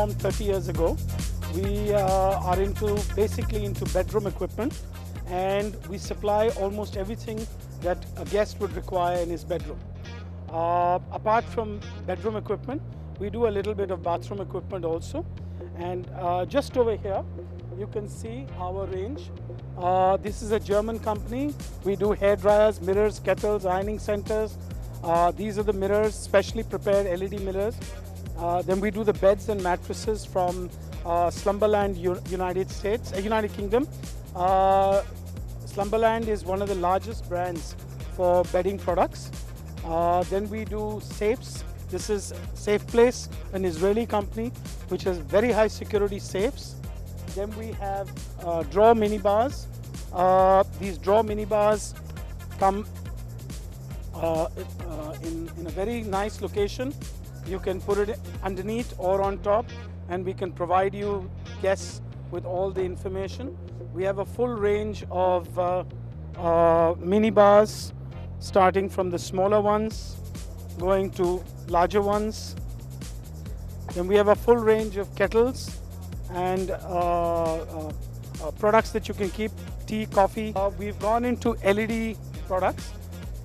formed 30 years ago. We are basically into bedroom equipment, and we supply almost everything that a guest would require in his bedroom. Apart from bedroom equipment, we do a little bit of bathroom equipment also. And just over here, you can see our range. This is a German company. We do hair dryers, mirrors, kettles, ironing centers. These are the mirrors, specially prepared LED mirrors. Then we do the beds and mattresses from Slumberland, United Kingdom. Slumberland is one of the largest brands for bedding products. Then we do safes. This is Safe Place, an Israeli company which has very high security safes. Then we have drawer mini bars. These drawer mini bars come in a very nice location. You can put it underneath or on top, and we can provide you guests with all the information. We have a full range of mini bars, starting from the smaller ones, going to larger ones. Then we have a full range of kettles and products that you can keep tea, coffee. We've gone into LED products.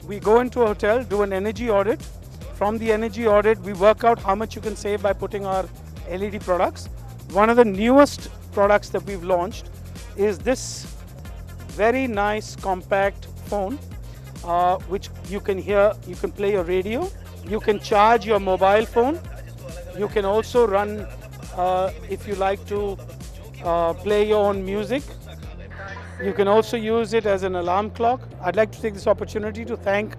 We go into a hotel, do an energy audit. From the energy audit, we work out how much you can save by putting our LED products. One of the newest products that we've launched is this very nice compact phone, which you can hear, you can play your radio, you can charge your mobile phone, you can also run, if you like to play your own music. You can also use it as an alarm clock. I'd like to take this opportunity to thank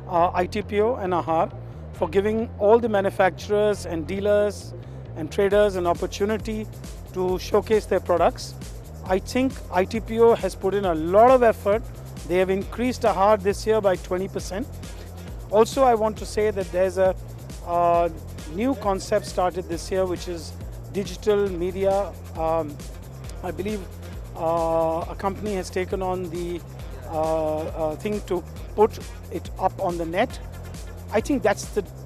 ITPO and AHAR for giving all the manufacturers and dealers and traders an opportunity to showcase their products. I think ITPO has put in a lot of effort. They have increased AHAR this year by 20%. Also, I want to say that there's a new concept started this year, which is digital media. I believe a company has taken on the thing to put it up on the net. I think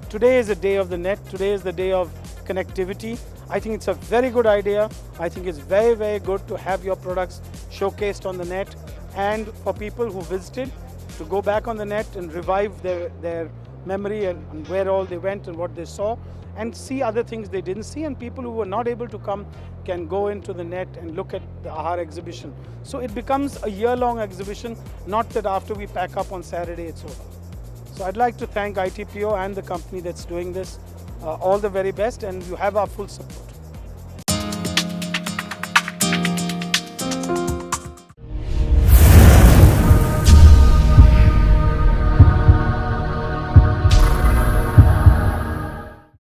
today is the day of the net. Today is the day of connectivity. I think it's a very good idea. I think it's very, very good to have your products showcased on the net, and for people who visited to go back on the net and revive their memory and where all they went and what they saw, and see other things they didn't see, and people who were not able to come can go into the net and look at the AHAR exhibition. So it becomes a year-long exhibition, not that after we pack up on Saturday it's over. So I'd like to thank ITPO and the company that's doing this. All the very best, and you have our full support.